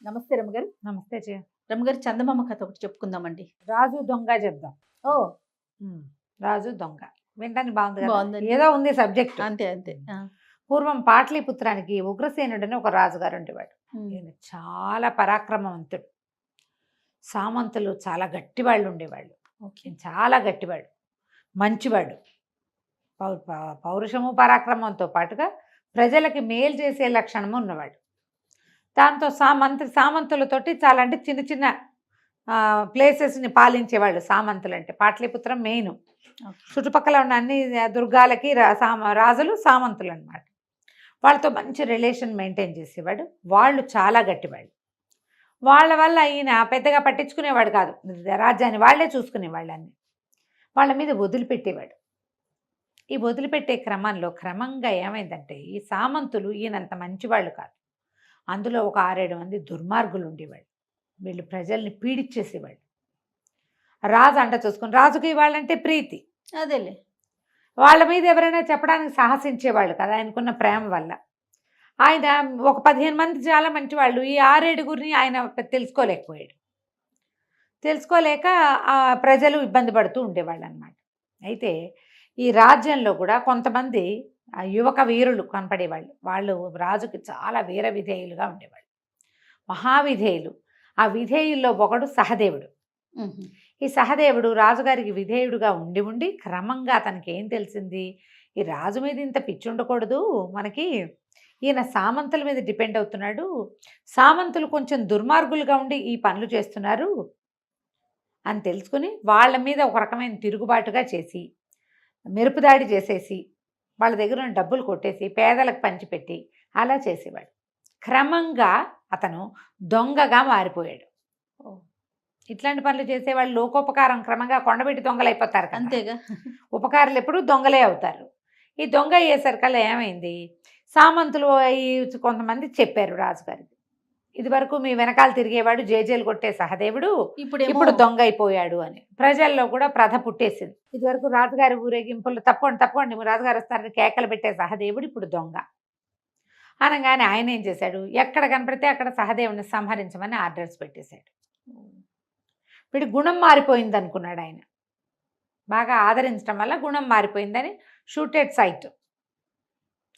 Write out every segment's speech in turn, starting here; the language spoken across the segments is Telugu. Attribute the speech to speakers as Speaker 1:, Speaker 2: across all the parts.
Speaker 1: నమస్తే రమగారు.
Speaker 2: నమస్తే జయ.
Speaker 1: రమగారు, చందమామ కథ ఒకటి చెప్పుకుందామండి.
Speaker 2: రాజు దొంగ చెప్దాం.
Speaker 1: ఓ
Speaker 2: రాజు దొంగ వినడానికి బాగుంది కదా,
Speaker 1: బాగుందండి.
Speaker 2: ఏదో ఉంది సబ్జెక్ట్.
Speaker 1: అంతే అంతే.
Speaker 2: పూర్వం పాట్లీపుత్రానికి ఉగ్రసేనుడని ఒక రాజుగారు ఉండేవాడు. ఈయన చాలా పరాక్రమవంతుడు. సామంతులు చాలా గట్టివాళ్ళు ఉండేవాళ్ళు. ఈయన చాలా గట్టివాడు, మంచివాడు. పౌరుషము పరాక్రమంతో పాటుగా ప్రజలకి మేలు చేసే లక్షణము ఉన్నవాడు. దాంతో సామంతులతోటి చాలా అంటే చిన్న చిన్న ప్లేసెస్ని పాలించేవాళ్ళు. సామంతులు అంటే పాట్లీపుత్రం మెయిన్. చుట్టుపక్కల ఉన్న అన్ని దుర్గాలకి రాజులు సామంతులు అనమాట. వాళ్ళతో మంచి రిలేషన్ మెయింటైన్ చేసేవాడు. వాళ్ళు చాలా గట్టివాళ్ళు. వాళ్ళ వల్ల ఈయన పెద్దగా పట్టించుకునేవాడు కాదు. రాజ్యాన్ని వాళ్ళే చూసుకునేవాళ్ళు. అన్ని వాళ్ళ మీద వదిలిపెట్టేవాడు. ఈ వదిలిపెట్టే క్రమంగా ఏమైందంటే, ఈ సామంతులు ఈయనంత మంచివాళ్ళు కాదు. అందులో ఒక 6-7 మంది దుర్మార్గులు ఉండేవాళ్ళు. వీళ్ళు ప్రజల్ని పీడిచ్చేసేవాళ్ళు. రాజు అంట చూసుకుని, రాజుకి వాళ్ళంటే ప్రీతి.
Speaker 1: అదేలే.
Speaker 2: వాళ్ళ మీద ఎవరైనా చెప్పడానికి సాహసించేవాళ్ళు కదా, ఆయనకున్న ప్రేమ వల్ల. ఆయన ఒక 15 మంది చాలా మంచివాళ్ళు, ఈ 6-7గురిని ఆయన తెలుసుకోలేక ప్రజలు ఇబ్బంది పడుతూ ఉండేవాళ్ళు అనమాట. అయితే ఈ రాజ్యంలో కూడా కొంతమంది యువక వీరులు కనపడేవాళ్ళు. వాళ్ళు రాజుకి చాలా వీర విధేయులుగా ఉండేవాళ్ళు, మహావిధేయులు. ఆ విధేయుల్లో ఒకడు సహదేవుడు. ఈ సహదేవుడు రాజుగారికి విధేయుడుగా ఉండి క్రమంగా అతనికి ఏం తెలిసింది, ఈ రాజు మీద ఇంత పిచ్చి ఉండకూడదు మనకి, ఈయన సామంతుల మీద డిపెండ్ అవుతున్నాడు, సామంతులు కొంచెం దుర్మార్గులుగా ఉండి ఈ పనులు చేస్తున్నారు అని తెలుసుకుని వాళ్ళ మీద ఒక రకమైన తిరుగుబాటుగా చేసి, మెరుపుదాడి చేసేసి, వాళ్ళ దగ్గర ఉన్న డబ్బులు కొట్టేసి పేదలకు పంచిపెట్టి అలా చేసేవాడు. క్రమంగా అతను దొంగగా మారిపోయాడు. ఇట్లాంటి పనులు చేసేవాళ్ళు లోకోపకారం క్రమంగా కొండబెట్టి దొంగలు అయిపోతారు.
Speaker 1: అంతేగా,
Speaker 2: ఉపకారులు ఎప్పుడు దొంగలే అవుతారు. ఈ దొంగ అయ్యేసరికల్లా ఏమైంది, సామంతులు కొంతమంది చెప్పారు రాజుగారికి, ఇది వరకు మీ వెనకాల తిరిగేవాడు జేజేలు కొట్టే సహదేవుడు ఇప్పుడు దొంగ అయిపోయాడు అని. ప్రజల్లో కూడా ప్రథ పుట్టేసింది. ఇదివరకు రాజుగారి ఊరేగింపులు తప్పండి రాజుగారు వస్తారని కేకలు పెట్టే సహదేవుడు ఇప్పుడు దొంగ అనగానే ఆయన ఏం చేశాడు, ఎక్కడ కనపడితే అక్కడ సహదేవుని సంహరించమని ఆర్డర్స్ పెట్టేశాడు. వీడి గుణం మారిపోయింది అనుకున్నాడు ఆయన. బాగా ఆదరించడం వల్ల గుణం మారిపోయిందని షూటెడ్ సైట్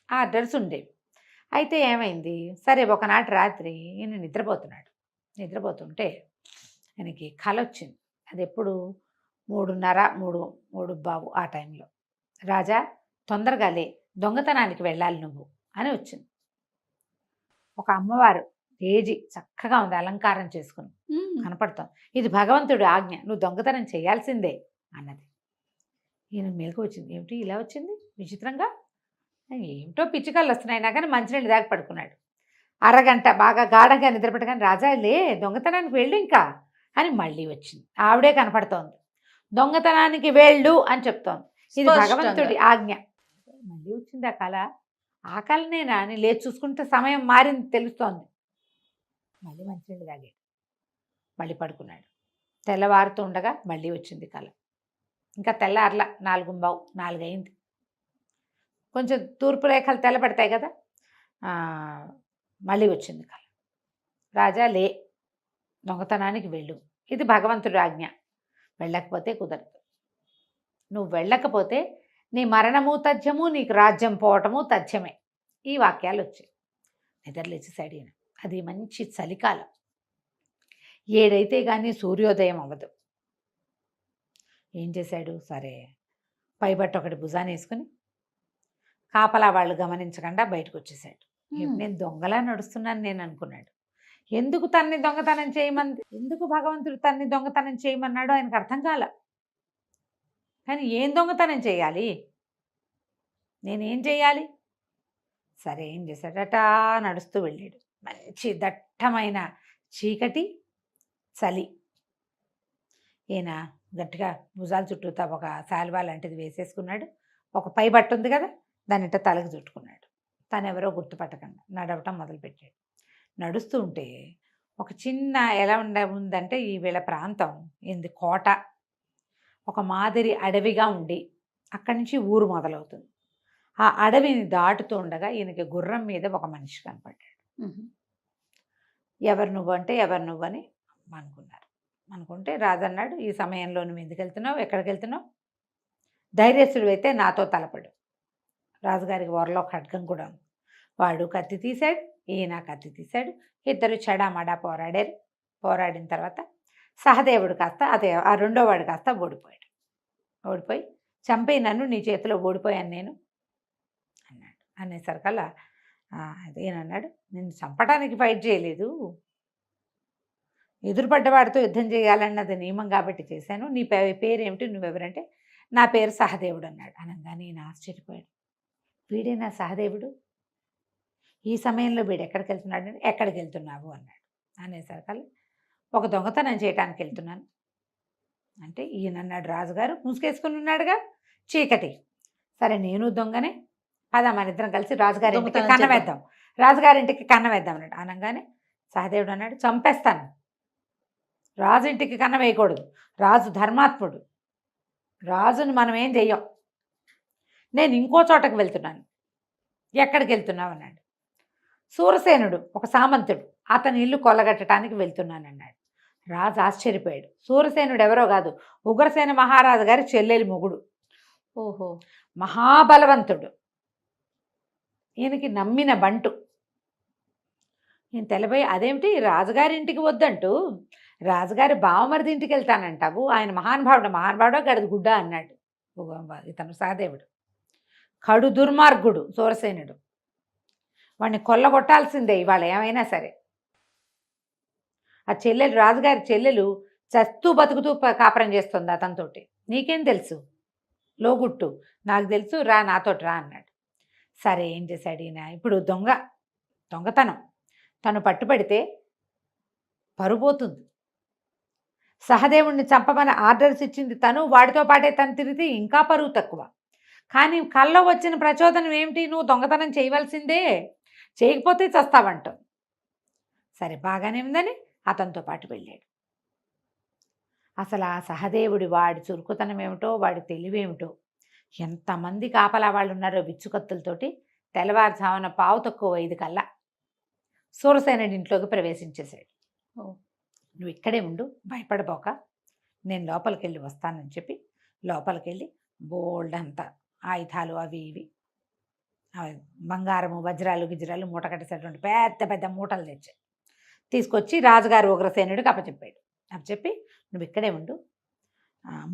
Speaker 2: ఆర్డర్స్ ఉండేవి. అయితే ఏమైంది, సరే ఒకనాటి రాత్రి ఈయన నిద్రపోతుంటే ఆయనకి కల వచ్చింది. అది ఎప్పుడు 3:30 ఆ టైంలో. రాజా తొందరగా లే, దొంగతనానికి వెళ్ళాలి నువ్వు అని వచ్చింది. ఒక అమ్మవారు ఏజి చక్కగా ఉంది, అలంకారం చేసుకుని కనపడతాం. ఇది భగవంతుడి ఆజ్ఞ, నువ్వు దొంగతనం చేయాల్సిందే అన్నది. ఈయన మేలుకు వచ్చింది. ఏమిటి ఇలా వచ్చింది విచిత్రంగా, ఏమిటో పిచ్చికళ్ళు వస్తున్నాయినా కానీ మంచినీళ్ళు దాకా పడుకున్నాడు. అరగంట బాగా గాఢంగా నిద్రపట్టగానే, రాజా లే, దొంగతనానికి వెళ్ళు ఇంకా అని మళ్ళీ వచ్చింది. ఆవిడే కనపడుతోంది, దొంగతనానికి వెళ్ళు అని చెప్తోంది. ఇది భగవంతుడి ఆజ్ఞ. మళ్ళీ వచ్చింది ఆ కళ. ఆ కళనేనా అని లేచి చూసుకుంటే సమయం మారింది తెలుస్తోంది. మళ్ళీ మంచినీళ్ళు తాగాడు, మళ్ళీ పడుకున్నాడు. తెల్లవారుతూ ఉండగా మళ్ళీ వచ్చింది కళ. ఇంకా తెల్లారల 4:15 అయింది. కొంచెం తూర్పు రేఖలు తెల్లబడతాయి కదా, మళ్ళీ వచ్చింది కళ. రాజా లే, దొంగతనానికి వెళ్ళు, ఇది భగవంతుడి ఆజ్ఞ, వెళ్ళకపోతే కుదరదు, నువ్వు వెళ్ళకపోతే నీ మరణము తథ్యము, నీకు రాజ్యం పోవటము తథ్యమే. ఈ వాక్యాలు వచ్చాయి. నిద్రలేచేసాడు ఈయన. అది మంచి చలికాలం, 7 అయితే కానీ సూర్యోదయం అవ్వదు. ఏం చేశాడు, సరే పైబట్ట ఒకటి భుజాన్ని వేసుకుని కాపలా వాళ్ళు గమనించకుండా బయటకు వచ్చేసాడు. నేను దొంగలా నడుస్తున్నాను నేను అనుకున్నాడు. ఎందుకు తన్ని దొంగతనం చేయమంది, ఎందుకు భగవంతుడు తన్ని దొంగతనం చేయమన్నాడో ఆయనకు అర్థం కాల. కానీ ఏం దొంగతనం చేయాలి, నేనేం చేయాలి? సరే ఏం చేశాడట, నడుస్తూ వెళ్ళాడు. మంచి దట్టమైన చీకటి, చలి. ఈయన గట్టిగా భుజాల చుట్టూతా ఒక శాల్వా లాంటిది వేసేసుకున్నాడు. ఒక పై బట్ట ఉంది కదా, దానిట తలకు చుట్టుకున్నాడు. తను ఎవరో గుర్తుపట్టకుండా నడవటం మొదలుపెట్టాడు. నడుస్తూ ఉంటే ఒక చిన్న ఎలా ఉందంటే, ఈ వీళ్ళ ప్రాంతం ఏంది, కోట, ఒక మాదిరి అడవిగా ఉండి అక్కడి నుంచి ఊరు మొదలవుతుంది. ఆ అడవిని దాటుతూ ఉండగా ఈయనకి గుర్రం మీద ఒక మనిషి కనపడ్డాడు. ఎవరు నువ్వు అంటే ఎవరు నువ్వు అని అనుకున్నారు. అనుకుంటే రాజు అన్నాడు, ఈ సమయంలో నువ్వు ఎందుకు వెళ్తున్నావు, ఎక్కడికి వెళ్తున్నావు? ధైర్యస్తుడు అయితే నాతో తలపడు. రాజుగారికి వరలో ఖడ్గం కూడా ఉంది. వాడు కత్తి తీశాడు, ఈయన కత్తి తీశాడు. ఇద్దరు చెడామడా పోరాడారు. పోరాడిన తర్వాత సహదేవుడు కాస్త అదే ఆ రెండో వాడు కాస్త ఓడిపోయాడు. ఓడిపోయి చంపి నన్ను నీ చేతిలో ఓడిపోయాను నేను అన్నాడు. అనేసరికల్లా ఈయనన్నాడు, నేను చంపడానికి ఫైట్ చేయలేదు, ఎదురుపడ్డవాడితో యుద్ధం చేయాలన్నది నియమం కాబట్టి చేశాను. నీ పేరేమిటి, నువ్వెవరంటే నా పేరు సహదేవుడు అన్నాడు. అనగానే నేను ఆశ్చర్యపోయాడు. వీడేనా సహదేవుడు? ఈ సమయంలో వీడు ఎక్కడికి వెళ్తున్నాడు? ఎక్కడికి వెళ్తున్నావు అన్నాడు. అనేసరికల్లా ఒక దొంగతనం చేయడానికి వెళ్తున్నాను అంటే ఈయన అన్నాడు, రాజుగారు ముసుకేసుకుని ఉన్నాడుగా, చీకటి. సరే నేను దొంగనే, పద మన ఇద్దరం కలిసి రాజుగారింటికి కన్నం వేద్దాం, రాజుగారింటికి కన్నం వేద్దాం అన్నాడు. అనగానే సహదేవుడు అన్నాడు, చంపేస్తాను, రాజు ఇంటికి కన్నం వేయకూడదు, రాజు ధర్మాత్ముడు, రాజుని మనం ఏం చెయ్యం, నేను ఇంకో చోటకు వెళ్తున్నాను. ఎక్కడికి వెళ్తున్నావు అన్నాడు. సూరసేనుడు ఒక సామంతుడు, అతని ఇల్లు కొల్లగట్టడానికి వెళ్తున్నానన్నాడు. రాజు ఆశ్చర్యపోయాడు. సూరసేనుడు ఎవరో కాదు, ఉగ్రసేన మహారాజు గారి చెల్లెలి మొగుడు.
Speaker 1: ఓహో,
Speaker 2: మహాబలవంతుడు, ఈయనకి నమ్మిన బంటు. ఈయన తెలబోయి, అదేమిటి రాజుగారి ఇంటికి వద్దంటూ రాజుగారి బావమరిది ఇంటికి వెళ్తానంటావు, ఆయన మహానుభావుడో గడిది గుడ్డ అన్నాడు ఇతను సహదేవుడు. కడు దుర్మార్గుడు సూరసేనుడు, వాడిని కొల్లగొట్టాల్సిందే ఇవాళ ఏమైనా సరే. ఆ చెల్లెలు, రాజుగారి చెల్లెలు చస్తూ బతుకుతూ కాపురం చేస్తుంది అతనితోటి, నీకేం తెలుసు, లోగుట్టు, నాకు తెలుసు, రా నాతోటి రా అన్నాడు. సరే ఏం చేశాడు ఈయన, ఇప్పుడు దొంగతనం తను పట్టుబడితే పరుపోతుంది. సహదేవుణ్ణి చంపమని ఆర్డర్స్ ఇచ్చింది తను, వాడితో పాటే తను తిరిగితే ఇంకా పరువు తక్కువ. కానీ కల్లో వచ్చిన ప్రచోదనం ఏమిటి, నువ్వు దొంగతనం చేయవలసిందే, చేయకపోతే చస్తావంటావు. సరే బాగానే ఉందని అతనితో పాటు వెళ్ళాడు. అసలు ఆ సహదేవుడి వాడి చురుకుతనం ఏమిటో, వాడి తెలివేమిటో, ఎంతమంది కాపలా వాళ్ళు ఉన్నారో విచ్చుకత్తులతోటి తెల్లవారుజామున 4:45 కల్లా సూరసేనుడి ఇంట్లోకి ప్రవేశించేశాడు. నువ్వు ఇక్కడే ఉండు, భయపడబోక, నేను లోపలికి వెళ్ళి వస్తానని చెప్పి లోపలికి వెళ్ళి బోల్డ్ అంతా ఆయుధాలు అవి ఇవి బంగారము వజ్రాలు గిజ్రాలు మూట కట్టేసేటువంటి పెద్ద పెద్ద మూటలు తెచ్చాడు. తీసుకొచ్చి రాజుగారు ఉగ్రసేనుడికి అప్పచెప్పాడు. అప్పచెప్పి నువ్వు ఇక్కడే ఉండు,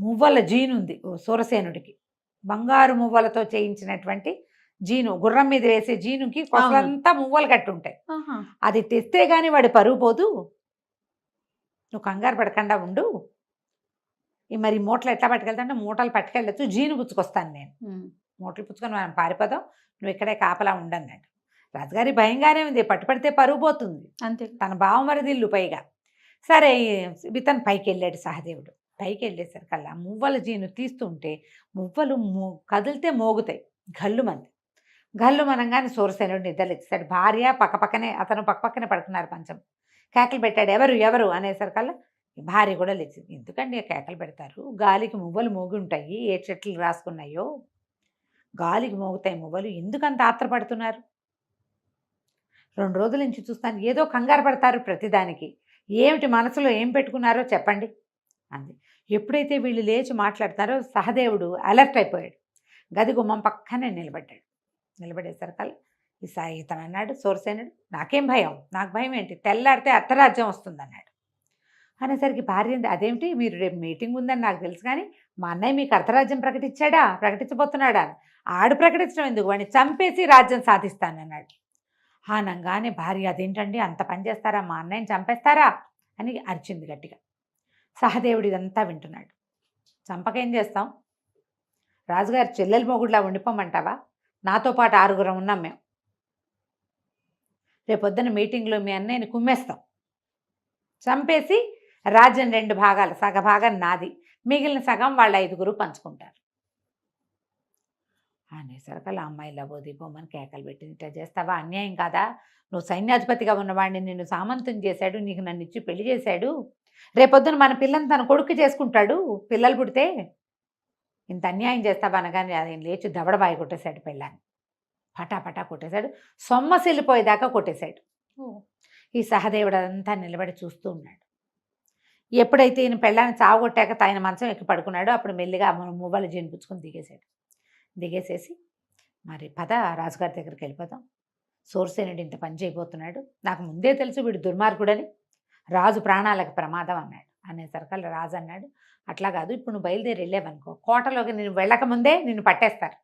Speaker 2: మువ్వల జీను ఉంది సూరసేనుడికి, బంగారు మువ్వలతో చేయించినటువంటి జీను, గుర్రం మీద వేసే జీనుకి కొసలంతా మువ్వలు కట్టి ఉంటాయి, అది తెస్తే కానీ వాడి పరుగు పోదు, నువ్వు కంగారు పడకుండా ఉండు. మరి మూటలు ఎట్లా పట్టుకెళ్తాంటే మూటలు పట్టుకెళ్ళచ్చు, జీను పుచ్చుకొస్తాను నేను, మూటలు పుచ్చుకొని మనం పారిపోదాం, నువ్వు ఇక్కడే కాపలా ఉండన్నాడు. రాజుగారి భయంగానే ఉంది, పట్టుపడితే పరుగు పోతుంది, అంతే, తన బావమరిదిల్లు పైగా. సరే ఇతను పైకి వెళ్ళాడు సహదేవుడు. పైకి వెళ్ళేసరికల్లా మువ్వల జీను తీస్తుంటే మువ్వలు కదిలితే మోగుతాయి, గల్లు మంది. గల్లు మనంగానే సూరసేనుడు నిద్రలేచాడు. భార్య పక్కపక్కనే, అతను పక్కపక్కనే పడుకున్నారు పంచం. కేకలు పెట్టాడు, ఎవరు ఎవరు అనేసరికల్లా భార్య కూడా లేచింది. ఎందుకండి కేకలు పెడతారు, గాలికి మువ్వలు మోగి ఉంటాయి, ఏ చెట్లు రాసుకున్నాయో గాలికి మోగుతాయి మువ్వలు, ఎందుకంత ఆత్రపడుతున్నారు? 2 రోజుల నుంచి చూస్తాను, ఏదో కంగారు పడతారు ప్రతిదానికి, ఏమిటి మనసులో ఏం పెట్టుకున్నారో చెప్పండి అంది. ఎప్పుడైతే వీళ్ళు లేచి మాట్లాడతారో సహదేవుడు అలర్ట్ అయిపోయాడు. గది గుమ్మం పక్కనే నిలబడ్డాడు. నిలబడేసరికల్లా ఇతను అన్నాడు సూరసేనుడు, నాకేం భయం, నాకు భయం ఏంటి, తెల్లాడితే అర్ధరాజ్యం వస్తుందన్నాడు. అనేసరికి భార్య, అదేమిటి, మీరు రేపు మీటింగ్ ఉందని నాకు తెలుసు, కానీ మా అన్నయ్య మీకు అర్ధరాజ్యం ప్రకటించబోతున్నాడా? ఆడు ప్రకటించడం ఎందుకు, వాడిని చంపేసి రాజ్యం సాధిస్తానన్నాడు. అనగానే భార్య, అదేంటండి అంత పని చేస్తారా, మా అన్నయ్యని చంపేస్తారా అని అరిచింది గట్టిగా. సహదేవుడు ఇదంతా వింటున్నాడు. చంపకేం చేస్తాం, రాజుగారి చెల్లెలు మొగుడులా ఉండిపోమంటావా? నాతో పాటు 6 ఉన్నాం మేము, రేపొద్దున మీటింగ్లో మీ అన్నయ్యని కుమ్మేస్తాం, చంపేసి రాజ్యం 2 భాగాలు, సగభాగం నాది, మిగిలిన సగం వాళ్ళ 5 పంచుకుంటారు అనేసరికల్లా అమ్మాయి లబోదిపోమని కేకలు పెట్టింది. ఇట్లా చేస్తావా, అన్యాయం కాదా, నువ్వు సైన్యాధిపతిగా ఉన్నవాడిని నిన్ను సామంతం చేశాడు, నీకు నన్ను ఇచ్చి పెళ్లి చేశాడు, రేపొద్దున మన పిల్లని తన కొడుకు చేసుకుంటాడు, పిల్లలు పుడితే, ఇంత అన్యాయం చేస్తావా అనగానే ఆయన లేచి దవడబాయి కొట్టేశాడు, పెళ్ళాన్ని పటాపటా కొట్టేశాడు, సొమ్మసిల్లిపోయేదాకా కొట్టేశాడు. ఈ సహదేవుడు అదంతా నిలబడి చూస్తూ ఉన్నాడు. ఎప్పుడైతే ఈయన పెళ్ళాన్ని చావగొట్టాక ఆయన మంచం ఎక్కి పడుకున్నాడో అప్పుడు మెల్లిగా మువ్వలు జీనిపుచ్చుకొని దిగేశాడు. దిగేసేసి మరి పద రాజుగారి దగ్గరికి వెళ్ళిపోదాం, సూరసేనుడు ఇంత పని చేయబోతున్నాడు, నాకు ముందే తెలుసు వీడు దుర్మార్గుడని, రాజు ప్రాణాలకు ప్రమాదం అన్నాడు. అనేసరికల్లా రాజు అన్నాడు, అట్లా కాదు, ఇప్పుడు నువ్వు బయలుదేరి వెళ్ళావనుకో కోటలోకి నేను వెళ్ళకముందే నిన్ను పట్టేస్తారు.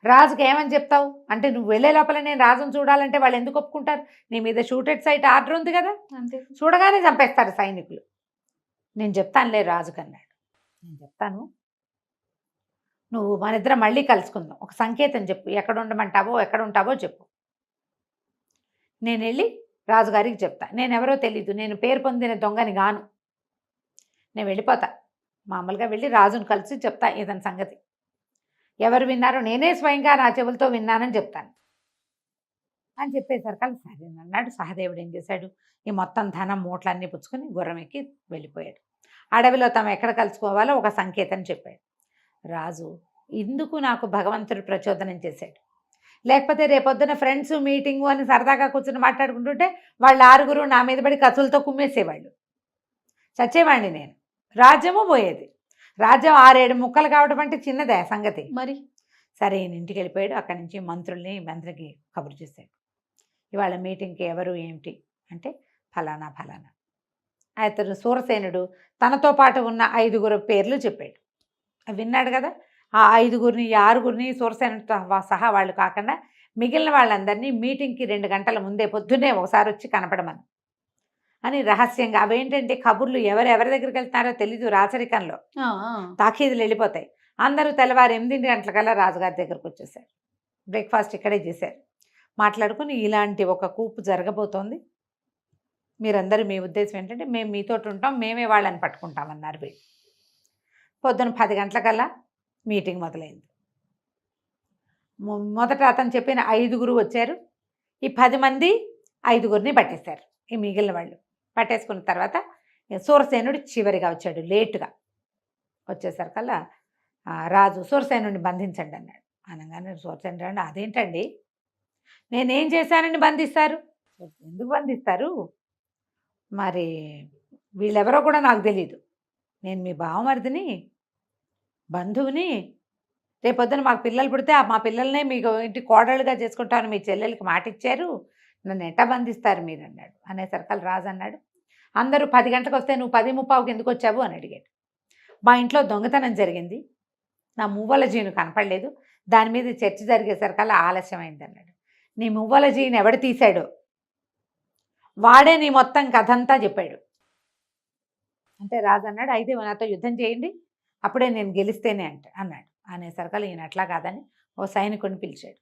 Speaker 2: రాజుకి ఏమని చెప్తావు అంటే, నువ్వు వెళ్ళే లోపల నేను రాజును చూడాలంటే వాళ్ళు ఎందుకు ఒప్పుకుంటారు? నీ మీద షూటెడ్ సైట్ ఆర్డర్ ఉంది కదా,
Speaker 1: అంతే.
Speaker 2: చూడగానే చంపేస్తారు సైనికులు. నేను చెప్తానులే రాజుకు అన్నాడు. నేను చెప్తాను, నువ్వు మన ఇద్దరం మళ్ళీ కలుసుకుందాం, ఒక సంకేతం చెప్పు, ఎక్కడ ఉండమంటావో ఎక్కడ ఉంటావో చెప్పు, నేను వెళ్ళి రాజుగారికి చెప్తా. నేనెవరో తెలీదు, నేను పేరు పొందిన దొంగని గాను, నేను వెళ్ళిపోతా, మామూలుగా వెళ్ళి రాజును కలిసి చెప్తా ఇతని సంగతి, ఎవరు విన్నారో నేనే స్వయంగా నా చెవులతో విన్నానని చెప్తాను అని చెప్పేసరికి సరే అన్నాడు. సహదేవుడు ఏం చేశాడు, ఈ మొత్తం ధనం మూటలన్నీ పుచ్చుకొని గుర్రం ఎక్కి వెళ్ళిపోయాడు. అడవిలో తమ ఎక్కడ కలుసుకోవాలో ఒక సంకేతం చెప్పాడు. రాజు ఇందుకు నాకు భగవంతుడు ప్రచోదనం చేశాడు, లేకపోతే రేపొద్దున ఫ్రెండ్స్ మీటింగు అని సరదాగా కూర్చొని మాట్లాడుకుంటుంటే వాళ్ళు 6 నా మీద పడి కత్తులతో కుమ్మేసేవాళ్ళు, చచ్చేవాడిని నేను, రాజ్యము పోయేది. రాజ్యం 6-7 ముక్కలు కావడం అంటే చిన్నదే సంగతి.
Speaker 1: మరి
Speaker 2: సరే ఈయన ఇంటికి వెళ్ళిపోయాడు. అక్కడి నుంచి మంత్రికి కబురు చేశాడు, ఇవాళ మీటింగ్కి ఎవరు ఏమిటి అంటే ఫలానా ఫలానా. అతను సూరసేనుడు తనతో పాటు ఉన్న 5 పేర్లు చెప్పాడు. విన్నాడు కదా, ఆ 5 ఈ 6 సూరసేనుడితో సహా వాళ్ళు కాకుండా మిగిలిన వాళ్ళందరినీ మీటింగ్కి 2 గంటల ముందే పొద్దున్నే ఒకసారి వచ్చి కనపడమని అని రహస్యంగా. అవేంటంటే కబుర్లు ఎవరెవరి దగ్గరికి వెళ్తున్నారో తెలీదు, రాచరికంలో తాకీదులు వెళ్ళిపోతాయి. అందరూ తెల్లవారు 8 గంటలకల్లా రాజుగారి దగ్గరకు వచ్చేసారు. బ్రేక్ఫాస్ట్ ఇక్కడే చేశారు. మాట్లాడుకుని ఇలాంటి ఒక కూపు జరగబోతోంది, మీరందరూ మీ ఉద్దేశం ఏంటంటే మేము మీతో ఉంటాం, మేమే వాళ్ళని పట్టుకుంటామన్నారు వీళ్ళు. పొద్దున 10 గంటలకల్లా మీటింగ్ మొదలైంది. మొదట అతను చెప్పిన 5 వచ్చారు. ఈ 10 మంది 5 పట్టేశారు. ఈ మిగిలిన వాళ్ళు పట్టేసుకున్న తర్వాత సూరసేనుడు చివరిగా వచ్చాడు. లేటుగా వచ్చేసరికల్లా రాజు సూరసేనుడిని బంధించండి అన్నాడు. అనగానే సూరసేనుడు అండి, అదేంటండి నేనేం చేశానని బంధిస్తారు? ఎందుకు బంధిస్తారు? మరి వీళ్ళెవరో కూడా నాకు తెలీదు, నేను మీ బావమరిదిని, బంధువుని, రేపొద్దున మాకు పిల్లలు పుడితే మా పిల్లల్నే మీకు ఇంటి కోడళ్ళుగా చేసుకుంటాను మీ చెల్లెలకి మాట ఇచ్చారు, నన్ను ఎట్ట బంధిస్తారు మీరు అన్నాడు. అనేసరికల్ రాజు అన్నాడు, అందరూ 10 గంటలకు వస్తే నువ్వు 10:15కి ఎందుకు వచ్చావు అని అడిగాడు. మా ఇంట్లో దొంగతనం జరిగింది, నా మువ్వల జీను కనపడలేదు, దాని మీద చర్చ జరిగేసరికల్లా ఆలస్యమైంది అన్నాడు. నీ మువ్వల జీను ఎవడు తీశాడో వాడే నీ మొత్తం కథంతా చెప్పాడు. అంటే రాజు అన్నాడు, అయితే నాతో యుద్ధం చేయండి, అప్పుడే నేను గెలిస్తేనే అన్నాడు. అనేసరికల్లా ఈయన అట్లా కాదని ఓ సైనికుడిని పిలిచాడు.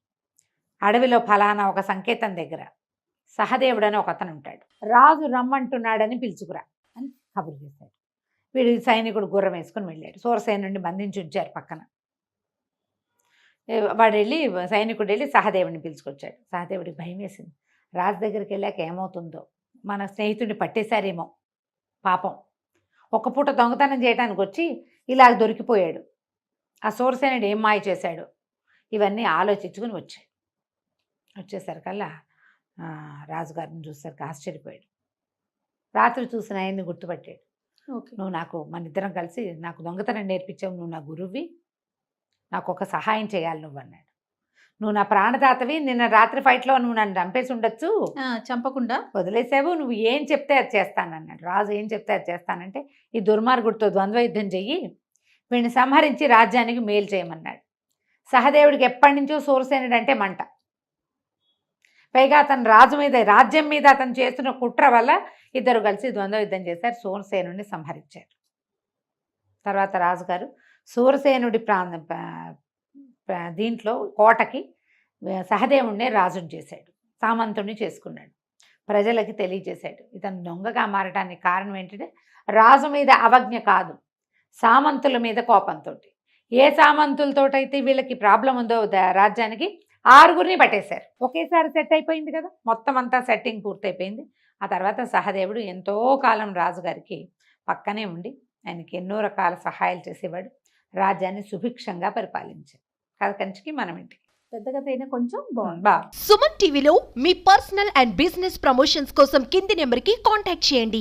Speaker 2: అడవిలో ఫలానా ఒక సంకేతం దగ్గర సహదేవుడు అని ఒక అతను ఉంటాడు, రాజు రమ్మంటున్నాడని పిలుచుకురా అని కబురు చేశాడు. వీడు సైనికుడు గుర్రం వేసుకుని వెళ్ళాడు. సూరసేనుడిని బంధించి ఉంచారు పక్కన. వాడు వెళ్ళి సైనికుడు వెళ్ళి సహదేవుడిని పిలుచుకొచ్చాడు. సహదేవుడికి భయం వేసింది, రాజు దగ్గరికి వెళ్ళాక ఏమవుతుందో, మన స్నేహితుడిని పట్టేశారేమో పాపం, ఒక్క పూట దొంగతనం చేయడానికి వచ్చి ఇలా దొరికిపోయాడు, ఆ సూరసేనుడు ఏం మాయ చేశాడు, ఇవన్నీ ఆలోచించుకుని వచ్చాడు. వచ్చేసరికల్లా రాజుగారిని చూసరికి ఆశ్చర్యపోయాడు. రాత్రి చూసిన ఆయన్ని గుర్తుపట్టాడు. నువ్వు నాకు, మన ఇద్దరం కలిసి నాకు దొంగతనం నేర్పించావు, నువ్వు నా గురువువి, నాకు ఒక సహాయం చేయాలి నువ్వు అన్నాడు. నువ్వు నా ప్రాణదాతవి, నిన్న రాత్రి ఫైట్లో నువ్వు నన్ను చంపేసి ఉండొచ్చు,
Speaker 1: చంపకుండా
Speaker 2: వదిలేసావు, నువ్వు ఏం చెప్తే అది చేస్తానన్నాడు. రాజు ఏం చెప్తే అది చేస్తానంటే, ఈ దుర్మార్గుడితో ద్వంద్వ యుద్ధం చెయ్యి, వీడిని సంహరించి రాజ్యానికి మేలు చేయమన్నాడు. సహదేవుడికి ఎప్పటి నుంచో సూరసేనుడు అంటే మంట, పైగా అతను రాజు మీద, రాజ్యం మీద అతను చేస్తున్న కుట్ర వల్ల ఇద్దరు కలిసి ద్వంద్వ యుద్ధం చేశారు, సూరసేనుడిని సంహరించారు. తర్వాత రాజుగారు సూరసేనుడి దీంట్లో కోటకి సహదేవుడినే రాజుని చేశాడు, సామంతుడిని చేసుకున్నాడు, ప్రజలకి తెలియజేశాడు. ఇతను దొంగగా మారడానికి కారణం ఏంటంటే రాజు మీద అవజ్ఞ కాదు, సామంతుల మీద కోపంతో. ఏ సామంతులతోటైతే వీళ్ళకి ప్రాబ్లం ఉందో రాజ్యానికి 6 పట్టేశారు. ఒకేసారి సెట్ అయిపోయింది కదా, మొత్తం అంతా సెట్టింగ్ పూర్తయిపోయింది. ఆ తర్వాత సహదేవుడు ఎంతో కాలం రాజుగారికి పక్కనే ఉండి ఆయనకి ఎన్నో రకాల సహాయాలు చేసేవాడు, రాజ్యాన్ని సుభిక్షంగా పరిపాలించాడు. కథ కంచికి మనం ఇంటికి.
Speaker 1: పెద్ద కథ అయినా కొంచెం బాగుంది.
Speaker 2: బా
Speaker 3: సుమన్ టీవీలో మీ పర్సనల్ అండ్ బిజినెస్ ప్రమోషన్స్ కోసం కింది నెంబర్కి కాంటాక్ట్ చేయండి.